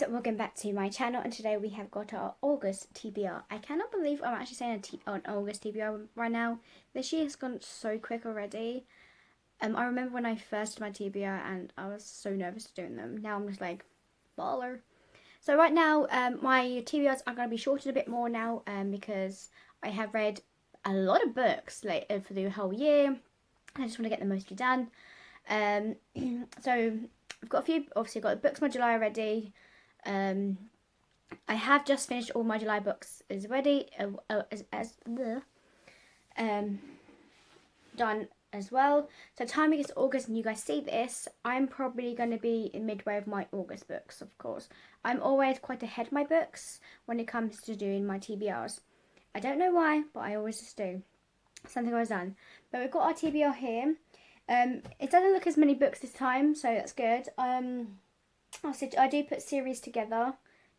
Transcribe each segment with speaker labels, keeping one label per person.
Speaker 1: guys, welcome back to my channel, and today we have got our August TBR. I cannot believe I'm actually saying an August TBR right now. This year has gone so quick already. I remember when I first did my TBR and I was so nervous doing them. Now I'm just like, baller. So right now, my TBRs are going to be shortened a bit more now because I have read a lot of books like for the whole year. I just want to get the mostly done. So I've got a few, obviously I've got the books my July already. I have just finished all my July books done as well. So time gets August and you guys see this, I'm probably going to be in midway of my August books, of course. I'm always quite ahead of my books when it comes to doing my TBRs. I don't know why, but I always just do. Something always done. But we've got our TBR here. It doesn't look as many books this time, so that's good. I do put series together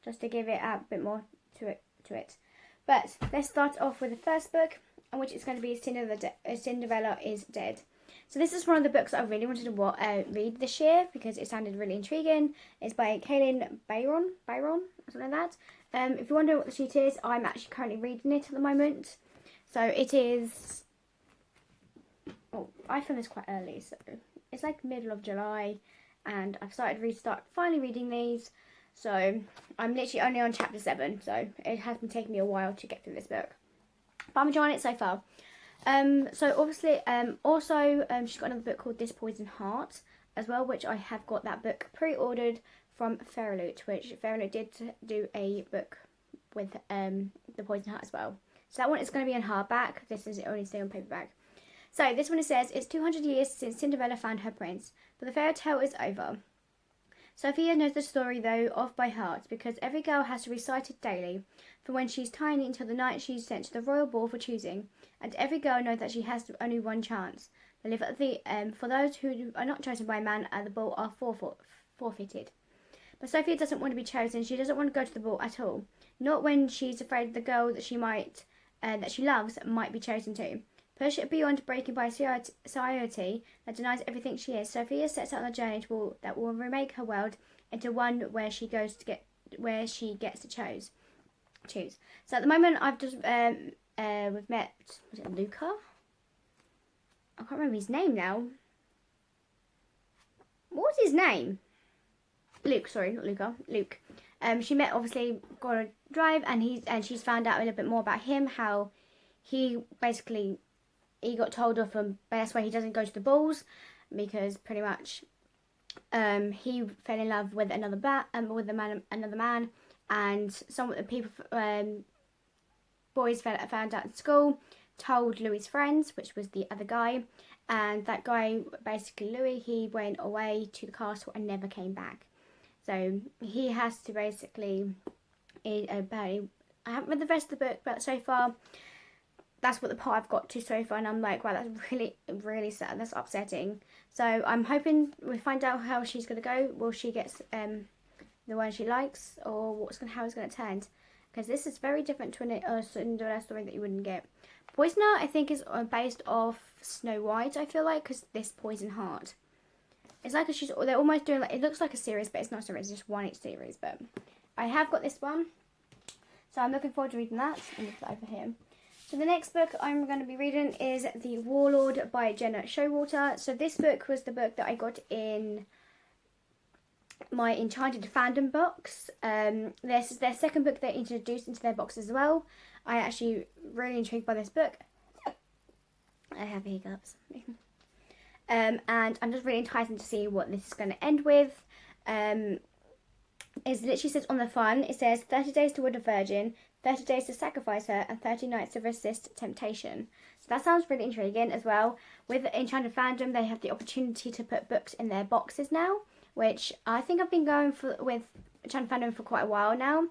Speaker 1: just to give it a bit more to it. But let's start off with the first book, which is going to be Cinderella is Dead. So this is one of the books I really wanted to read this year because it sounded really intriguing. It's by Kaylin Byron, something like that. If you wonder what the sheet is, I'm actually currently reading it at the moment. So it is. Oh, I found this quite early, so it's like middle of July, and I've finally reading these. So I'm literally only on chapter 7, so it has been taking me a while to get through this book, but I'm enjoying it so far. So obviously, she's got another book called This Poison Heart as well, which I have got that book pre-ordered from Tbr, which Tbr did do a book with The Poison Heart as well. So that one is going to be in hardback. This is only still on paperback. So this one, it says, it's 200 years since Cinderella found her prince, but the fairy tale is over. Sophia knows the story, though, off by heart, because every girl has to recite it daily, from when she's tiny until the night she's sent to the royal ball for choosing, and every girl knows that she has only one chance. They live at the for those who are not chosen by a man at the ball are forfeited. But Sophia doesn't want to be chosen. She doesn't want to go to the ball at all, not when she's afraid the girl that she loves might be chosen too. Pushed beyond breaking by society that denies everything she is, Sophia sets out on a journey that will remake her world into one where she gets to choose. So at the moment, I've just we've met. Was it Luca? I can't remember his name now. What was his name? Luke. Sorry, not Luca. Luke. She met, obviously, got a drive, and she's found out a little bit more about him. How he basically. He got told off, but that's why he doesn't go to the balls, because pretty much he fell in love with another man, and some of the people, boys found out in school, told Louis's friends, which was the other guy, and that guy, basically Louis, he went away to the castle and never came back. So he has to basically, I haven't read the rest of the book, but so far, that's what the part I've got to so far, and I'm like, wow, that's really, really sad. That's upsetting. So I'm hoping we find out how she's gonna go. Will she get the one she likes, or how it's gonna turn? Because this is very different to a Cinderella story that you wouldn't get. Poisoner, I think, is based off Snow White. I feel like, because this Poison Heart, it's like they're almost doing like, it looks like a series, but it's not a series. It's just one each series. But I have got this one, so I'm looking forward to reading that. And it's over here. So the next book I'm going to be reading is The Warlord by Jenna Showalter. So this book was the book that I got in my Enchanted Fandom box. This is their second book they introduced into their box as well. I actually really intrigued by this book. I have hiccups. And I'm just really excited to see what this is going to end with. It literally says on the front, it says 30 days to wed a virgin, 30 days to sacrifice her, and 30 nights to resist temptation. So that sounds really intriguing as well. With Enchanted Fandom, they have the opportunity to put books in their boxes now, which I think I've been going with Enchanted Fandom for quite a while now.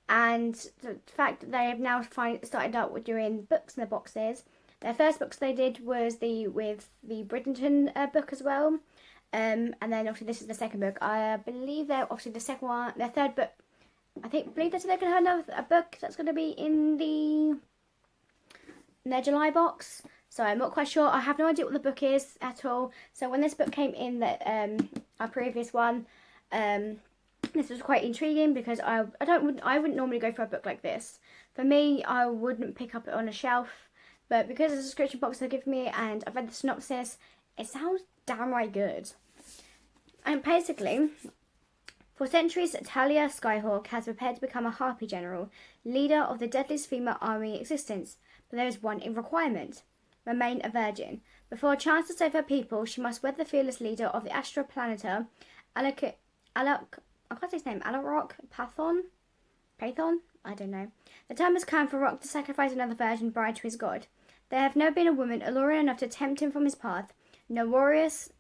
Speaker 1: And the fact that they have now started out with doing books in their boxes. Their first books they did was with the Bridgerton book as well. And then obviously this is the second book. I believe they're obviously the second one, their third book. I believe that they're going to have a book that's going to be in their July box. So I'm not quite sure. I have no idea what the book is at all. So when this book came in, our previous one, This was quite intriguing because I wouldn't normally go for a book like this. For me, I wouldn't pick up it on a shelf, but because of the description box they give me and I've read the synopsis, it sounds downright good. And basically, for centuries, Talia Skyhawk has prepared to become a Harpy general, leader of the deadliest female army in existence. But there is one requirement: remain a virgin. Before a chance to save her people, she must wed the fearless leader of the Astral Planeter, I can't say his name, Alarok Pathon? I don't know. The time has come for Rock to sacrifice another virgin bride to his god. There have never been a woman alluring enough to tempt him from his path. No warrioress,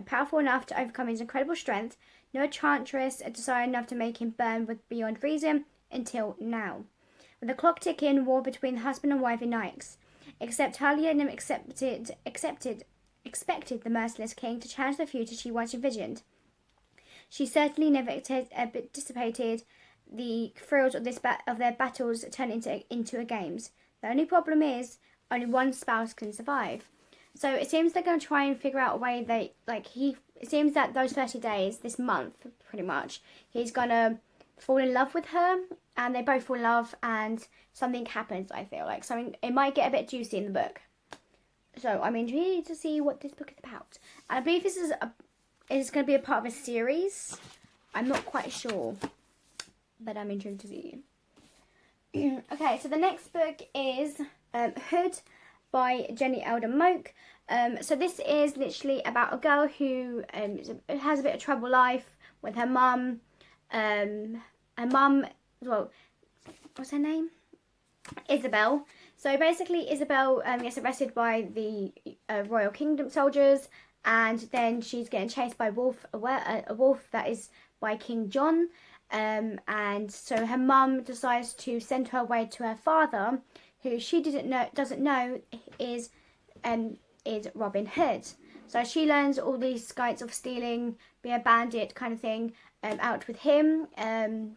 Speaker 1: powerful enough to overcome his incredible strength. No enchantress, a desire enough to make him burn with beyond reason, until now. With the clock ticking, war between husband and wife ignites. Except Talia expected the merciless king to challenge the future she once envisioned. She certainly never anticipated the thrills of their battles turn into a games. The only problem is only one spouse can survive. So it seems they're going to try and figure out a way it seems that those 30 days, this month pretty much, he's going to fall in love with her and they both fall in love and something happens. I feel like it might get a bit juicy in the book. So I'm intrigued to see what this book is about. And I believe this is going to be a part of a series. I'm not quite sure, but I'm intrigued to see. Okay, so the next book is Hood by Jenny Elder Moak. So this is literally about a girl who has a bit of troubled life with her mum. What's her name? Isabel. So basically, Isabel gets arrested by the Royal Kingdom soldiers, and then she's getting chased by a wolf that is by King John. And so her mum decides to send her away to her father, who she doesn't know is Robin Hood. So she learns all these kinds of stealing, be a bandit kind of thing, out with him. And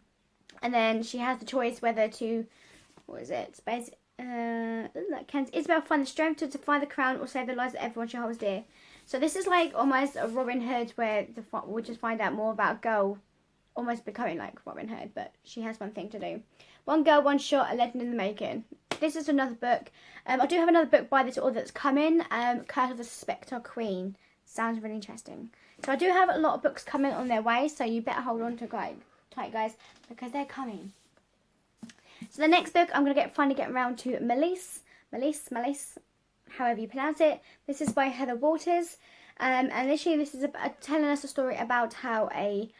Speaker 1: then she has the choice whether to, can Isabel find the strength to defy the crown or save the lives of everyone she holds dear? So this is like almost a Robin Hood where we'll just find out more about a girl almost becoming like Robin Hood, but she has one thing to do. One girl, one shot, a legend in the making. This is another book. I do have another book by this author that's coming, Curse of the Spectre Queen. Sounds really interesting. So I do have a lot of books coming on their way, so you better hold on to tight, guys, because they're coming. So the next book I'm going to finally get around to Melisse, however you pronounce it. This is by Heather Waters, and literally this is telling us a story about how a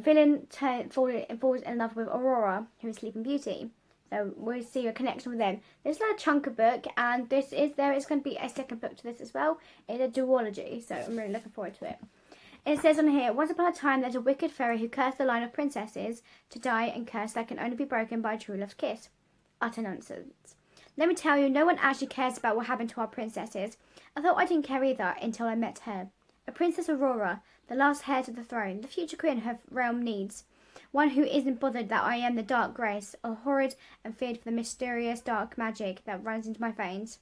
Speaker 1: villain falls in love with Aurora, who is Sleeping Beauty. So we'll see a connection with them. This is a chunk of book, and there is going to be a second book to this as well. It's a duology, so I'm really looking forward to it. It says on here, once upon a time there's a wicked fairy who cursed the line of princesses to die, and curse that can only be broken by a true love's kiss. Utter nonsense. Let me tell you, no one actually cares about what happened to our princesses. I thought I didn't care either until I met her. A Princess Aurora, the last heir to the throne, the future queen her realm needs. One who isn't bothered that I am the dark grace, or horrid and feared for the mysterious dark magic that runs into my veins.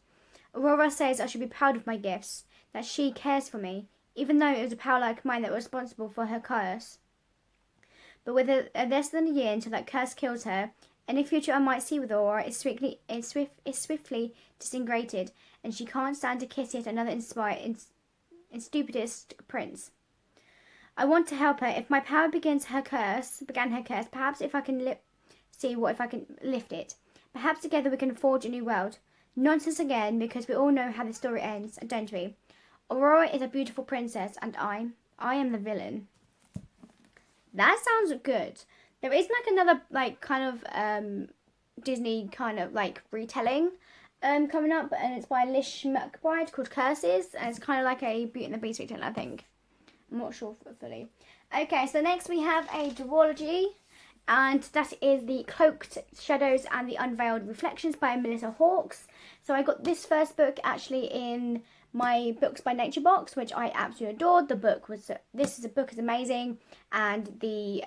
Speaker 1: Aurora says I should be proud of my gifts, that she cares for me, even though it was a power like mine that was responsible for her curse. But with less than a year until that curse kills her, any future I might see with Aurora is swiftly disintegrated, and she can't stand to kiss yet another stupidest prince. I want to help her. If my power began her curse, perhaps if I can if I can lift it. Perhaps together we can forge a new world. Nonsense again, because we all know how the story ends, don't we? Aurora is a beautiful princess, and I am the villain. That sounds good. There is another Disney kind of retelling coming up, and it's by Lish McBride called Curses, and it's kind of like a Beauty and the Beast retelling, I think. I'm not sure fully. Okay, so next we have a duology, and that is The Cloaked Shadows and the Unveiled Reflections by Melissa Hawkes. So I got this first book actually in my Books by Nature box, which I absolutely adored. This book is amazing, and the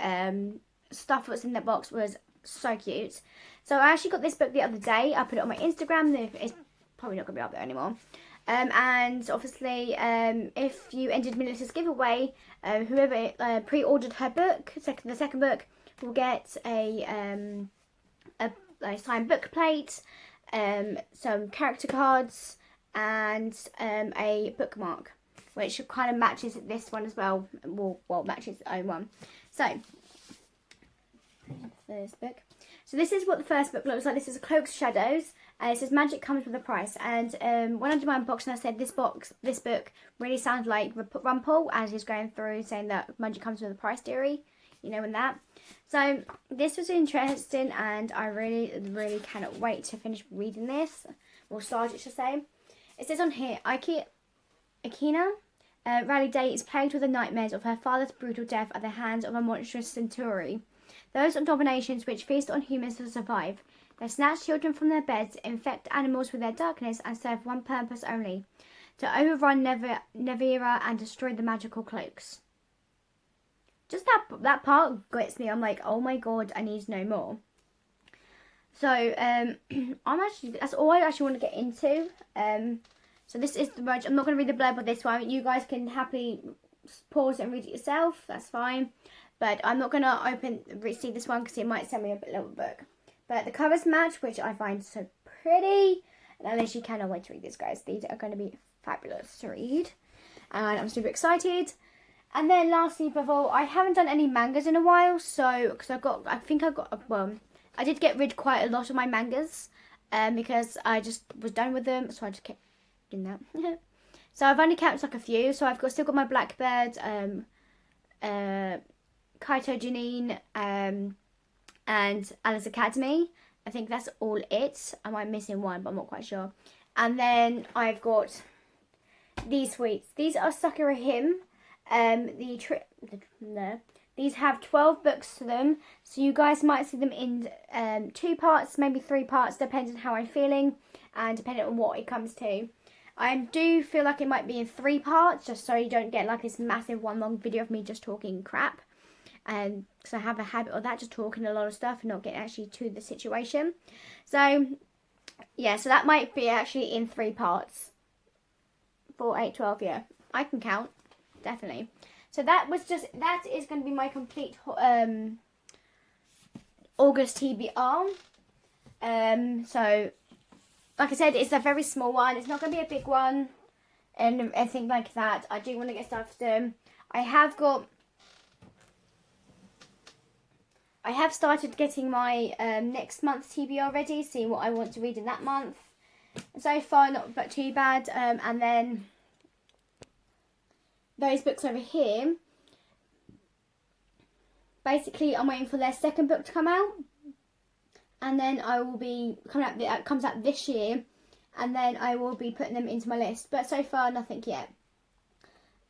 Speaker 1: stuff that's in that box was so cute. So I actually got this book the other day. I put it on my Instagram. It's probably not going to be up there anymore. And obviously, if you entered Melissa's giveaway, whoever pre-ordered her book, the second book, will get a signed book plate, some character cards, and a bookmark, which kind of matches this one as well. Well, matches its own one. So, first book. So this is what the first book looks like. This is a Cloaks of Shadows. And it says magic comes with a price. And when I did my unboxing, I said this book really sounds like Rumpel, as he's going through saying that magic comes with a price theory. You know, and that. So this was interesting, and I really cannot wait to finish reading this. Or start it, should say. It says on here, Akina Rally Day is plagued with the nightmares of her father's brutal death at the hands of a monstrous centauri. Those abominations which feast on humans to survive. They snatch children from their beds, infect animals with their darkness, and serve one purpose only: to overrun Nevera and destroy the magical cloaks. Just that part gets me. I'm like, oh my god, I need to know more. So that's all I actually want to get into. So this is the merge. I'm not going to read the blurb of this one. You guys can happily pause it and read it yourself. That's fine. But I'm not going to read this one because it might send me a little book. But the covers match, which I find so pretty. And I literally cannot wait to read this, guys. These are going to be fabulous to read. And I'm super excited. And then lastly, before, I haven't done any mangas in a while. So, because I did get rid quite a lot of my mangas. Because I just was done with them. So I just kept doing that. So I've only kept like a few. So I've still got my Blackbird, Kaito Janine, and Alice Academy. I think that's all it. I might be missing one, but I'm not quite sure. And then I've got these sweets. These are Sakura Him. These have 12 books to them, so you guys might see them in 2 parts, maybe 3 parts, depending on how I'm feeling and depending on what it comes to. I do feel like it might be in 3 parts, just so you don't get like this massive one long video of me just talking crap. Because I have a habit of that, just talking a lot of stuff and not getting actually to the situation. So, yeah, so that might be actually in 3 parts. 4, 8, 12, yeah. I can count, definitely. So that is going to be my complete August TBR. So, like I said, it's a very small one. It's not going to be a big one and anything like that. I do want to get started. I have started getting my next month's TBR ready, seeing what I want to read in that month. So far, not but too bad. And then those books over here, basically I'm waiting for their second book to come out. And then I will be comes out this year, and then I will be putting them into my list. But so far, nothing yet.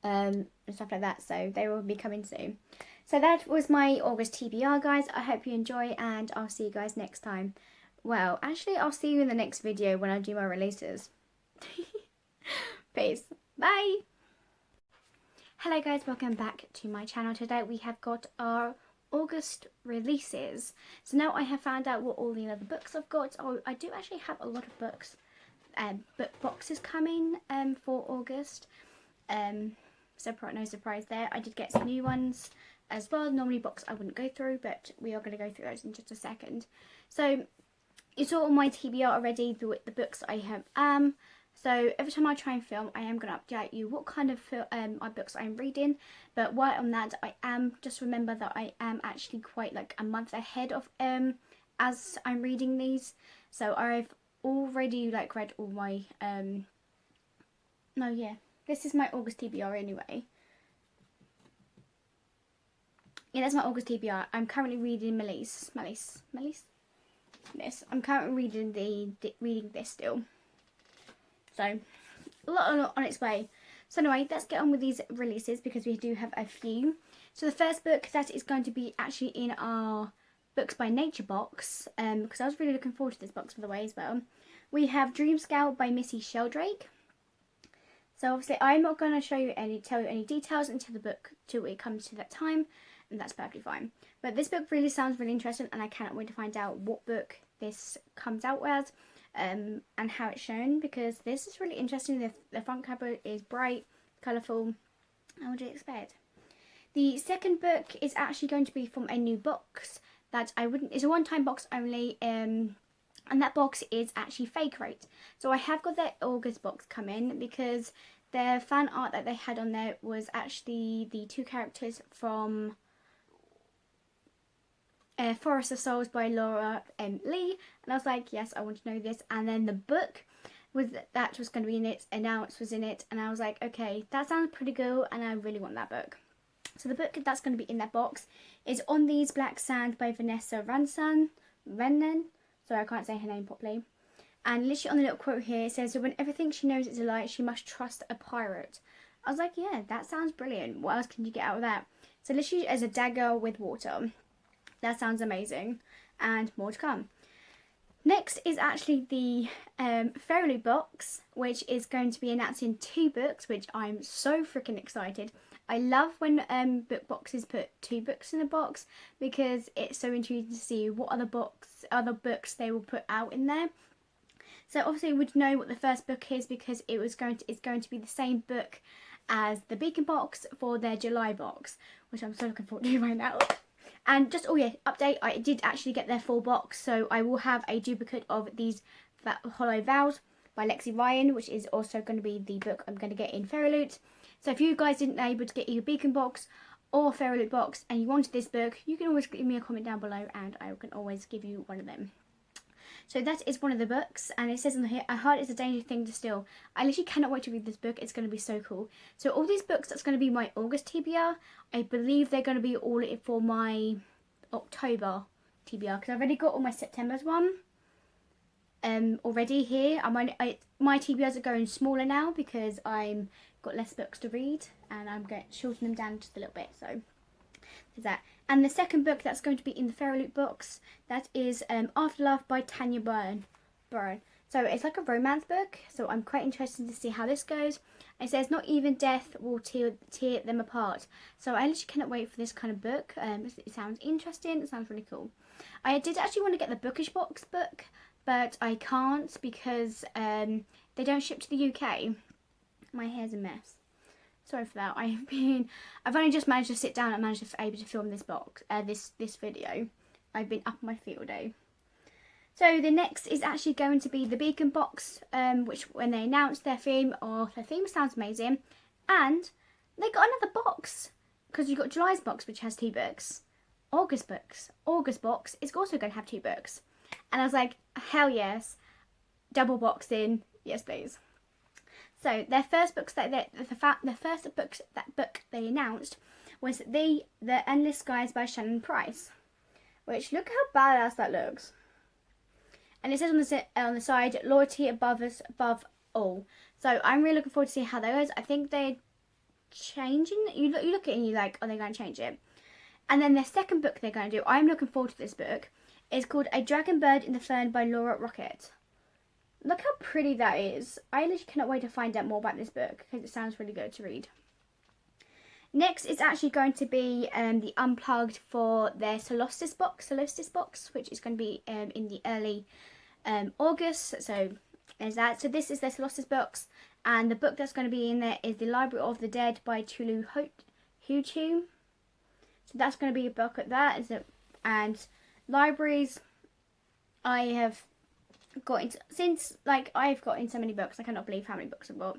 Speaker 1: And stuff like that, so they will be coming soon. So that was my August TBR, guys. I hope you enjoy, and I'll see you guys next time. Well, actually, I'll see you in the next video when I do my releases. Peace. Bye. Hello, guys. Welcome back to my channel. Today we have got our August releases. So now I have found out what all the other books I've got. Oh, I do actually have a lot of books, book boxes coming for August. So no surprise there. I did get some new ones as well. Normally books I wouldn't go through, but we are going to go through those in just a second. So you saw on my TBR already the books I have. So every time I try and film, I am going to update you what kind of books I'm reading. But while on that, just remember that I am actually quite like a month ahead of as I'm reading these. So I've already like read all my no, yeah, this is my August TBR anyway. Yeah, that's my August TBR. I'm currently reading Melis. Yes, I'm currently reading this still. So, a lot on its way. So anyway, let's get on with these releases because we do have a few. So the first book that is going to be actually in our Books by Nature box, because I was really looking forward to this box, by the way, as well. We have Dream Scout by Missy Sheldrake. So obviously I'm not going to tell you any details until it comes to that time, and that's perfectly fine. But this book really sounds really interesting, and I cannot wait to find out what book this comes out as. and how it's shown, because this is really interesting. The front cover is bright, colourful. How would you expect? The second book is actually going to be from a new box that it's a one-time box only, and that box is actually fake rate. So I have got their August box coming, because their fan art that they had on there was actually the two characters from Forest of Souls by Laura M. Lee, and I was like, yes, I want to know this. And then the book that was going to be in it, announced was in it, and I was like, okay, that sounds pretty cool, and I really want that book. So the book that's going to be in that box is On These Black Sands by Vanessa Rennen. Sorry, I can't say her name properly. And literally on the little quote here, it says, so when everything she knows is a lie, she must trust a pirate. I was like, yeah, that sounds brilliant. What else can you get out of that? So literally as a dagger with water. That sounds amazing. And more to come. Next is actually the Fairy box, which is going to be announcing 2 books, which I'm so freaking excited. I love when book boxes put 2 books in a box, because it's so intriguing to see what other books they will put out in there. So obviously we would know what the first book is, because it's going to be the same book as the Beacon box for their July box, which I'm so looking forward to right now. And just, oh yeah, update, I did actually get their full box, so I will have a duplicate of these Hollow Vows by Lexi Ryan, which is also going to be the book I'm going to get in Fairy Loot. So if you guys didn't able to get either Beacon box or Fairy Loot box and you wanted this book, you can always give me a comment down below and I can always give you one of them. So that is one of the books, and it says on here, I heard it's a dangerous thing to steal. I literally cannot wait to read this book. It's going to be so cool. So all these books, that's going to be my August TBR. I believe they're going to be all for my October TBR, because I've already got all my September's one already here. My TBRs are going smaller now because I'm got less books to read, and I'm going to shorten them down just a little bit. So there's that. And the second book that's going to be in the Fairy Loot box, that is Afterlife by Tanya Byrne. So it's like a romance book, so I'm quite interested to see how this goes. It says, not even death will tear them apart. So I literally cannot wait for this kind of book. It sounds interesting, it sounds really cool. I did actually want to get the Bookish Box book, but I can't because they don't ship to the UK. My hair's a mess. Sorry for that. I've only just managed to sit down and able to film this this video. I've been up my feet all day. So the next is actually going to be the Beacon box, which when they announced their theme sounds amazing, and they got another box because you got July's box, which has 2 books. August box is also going to have 2 books, and I was like, hell yes, double boxing, yes please. So their first books that book they announced was the Endless Skies by Shannon Price, which look how badass that looks. And it says on the side, loyalty above all. So I'm really looking forward to see how that goes. I think they're changing. You look at it and you're like, are they going to change it? And then the second book they're going to do, I'm looking forward to this book. It's called A Dragon Bird in the Fern by Laura Rocket. Look how pretty that is. I literally cannot wait to find out more about this book because it sounds really good to read. Next is actually going to be the Unplugged for their Solstice box, which is going to be in the early August. So there's that. So this is their Solstice box, and the book that's going to be in there is The Library of the Dead by Tulu Hutu. So that's going to be a book at that. And libraries, I have got into I've got in so many books. I cannot believe how many books I've got.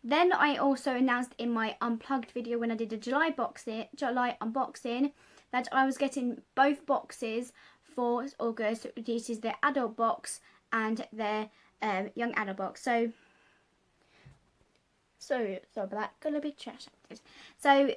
Speaker 1: Then I also announced in my Unplugged video when I did a July unboxing that I was getting both boxes for August. This is their adult box and their young adult box. So sorry about that. Gonna be trash. So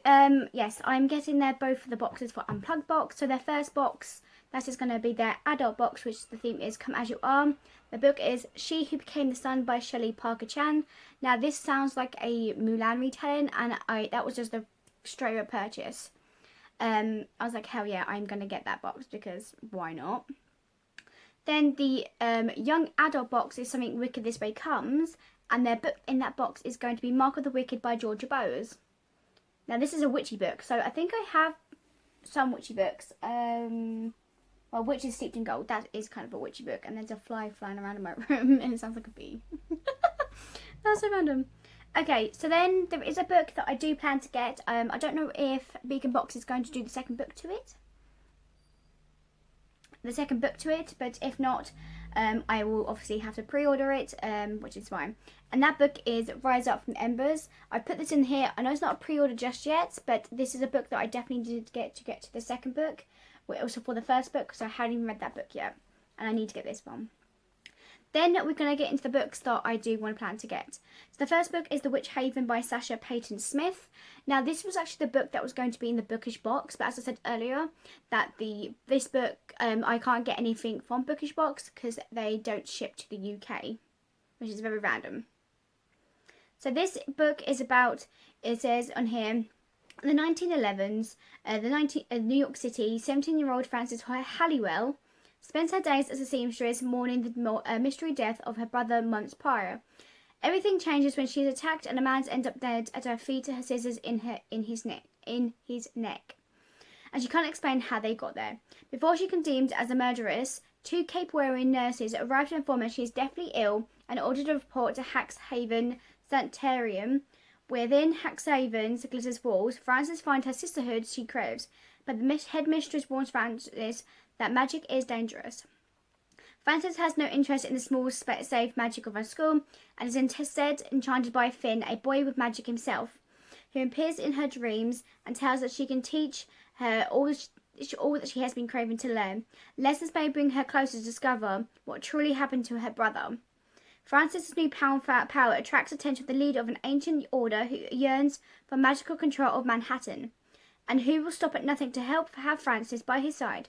Speaker 1: yes, I'm getting both of the boxes for Unplugged box. So their first box, that is going to be their adult box, which the theme is Come As You Are. The book is She Who Became the Sun by Shelley Parker Chan. Now this sounds like a Mulan retelling, and that was just a straight up purchase. I was like, hell yeah, I'm going to get that box because why not? Then the young adult box is Something Wicked This Way Comes, and their book in that box is going to be Mark of the Wicked by Georgia Bowes. Now this is a witchy book, so I think I have some witchy books. Well, Witches Steeped in Gold, that is kind of a witchy book. And there's a fly flying around in my room and it sounds like a bee. That's so random. Okay, so then there is a book that I do plan to get. I don't know if Beacon Box is going to do the second book to it. But if not, I will obviously have to pre-order it, which is fine. And that book is Rise Up from Embers. I put this in here. I know it's not a pre-order just yet, but this is a book that I definitely need to get to the second book. Also for the first book, because I haven't even read that book yet. And I need to get this one. Then we're going to get into the books that I do want to plan to get. So the first book is The Witch Haven by Sasha Payton Smith. Now this was actually the book that was going to be in the Bookish box, but as I said earlier, that this book, I can't get anything from Bookish box because they don't ship to the UK, which is very random. So this book is about, it says on here, the 1911s, New York City, 17-year-old Frances Halliwell spends her days as a seamstress mourning the mystery death of her brother months prior. Everything changes when she is attacked and a man ends up dead at her feet, her scissors in his neck. And she can't explain how they got there. Before she's condemned as a murderess, 2 cape-wearing nurses arrive to inform her she is deathly ill and ordered to report to Haxhaven Sanitarium. Within Haxhaven's glitters walls, Frances finds her sisterhood she craves, but the headmistress warns Frances that magic is dangerous. Frances has no interest in the small, safe magic of her school, and is instead enchanted by Finn, a boy with magic himself, who appears in her dreams and tells her that she can teach her all that she has been craving to learn. Lessons may bring her closer to discover what truly happened to her brother. Frances' new power attracts attention of the leader of an ancient order who yearns for magical control of Manhattan, and who will stop at nothing to help have Frances by his side.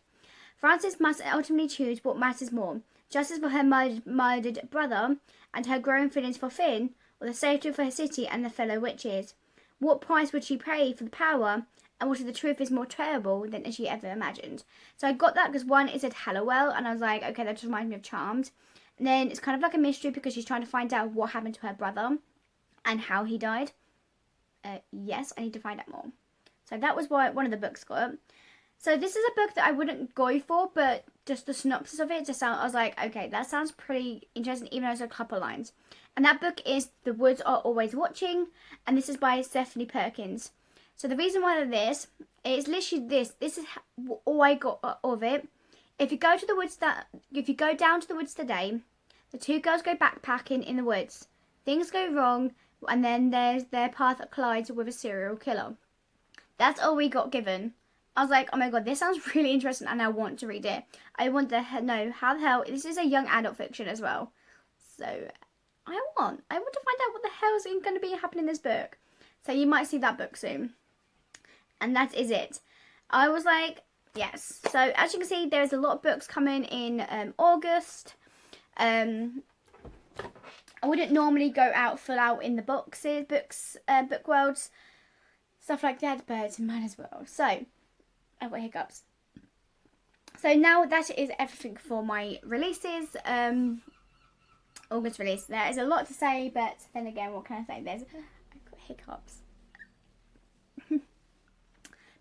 Speaker 1: Frances must ultimately choose what matters more, justice for her murdered brother and her growing feelings for Finn, or the safety for her city and the fellow witches. What price would she pay for the power, and what if the truth is more terrible than she ever imagined? So I got that because one, it said Halliwell, and I was like, okay, that just reminds me of Charmed. And then it's kind of like a mystery because she's trying to find out what happened to her brother and how he died. Yes, I need to find out more. So that was why one of the books got. So this is a book that I wouldn't go for, but just the synopsis of it I was like, okay, that sounds pretty interesting, even though it's a couple lines. And that book is The Woods Are Always Watching, and this is by Stephanie Perkins. So the reason why this is literally this. This is all I got of it. If you go down to the woods today, the 2 girls go backpacking in the woods. Things go wrong, and then their path collides with a serial killer. That's all we got given. I was like, oh my god, this sounds really interesting and I want to read it. I want to know how the hell, this is a young adult fiction as well. So, I want to find out what the hell is going to be happening in this book. So you might see that book soon. And that is it. I was like, yes. So as you can see, there's a lot of books coming in August. I wouldn't normally go full out in the book worlds, stuff like that, but might as well. So, I've got hiccups. So now that is everything for my releases. August release. There is a lot to say, but then again, what can I say? I've got hiccups.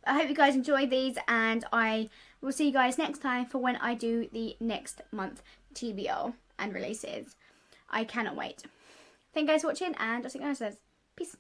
Speaker 1: I hope you guys enjoy these, and I will see you guys next time for when I do the next month TBR and releases. I cannot wait. Thank you guys for watching, and I'll see you guys later. Peace.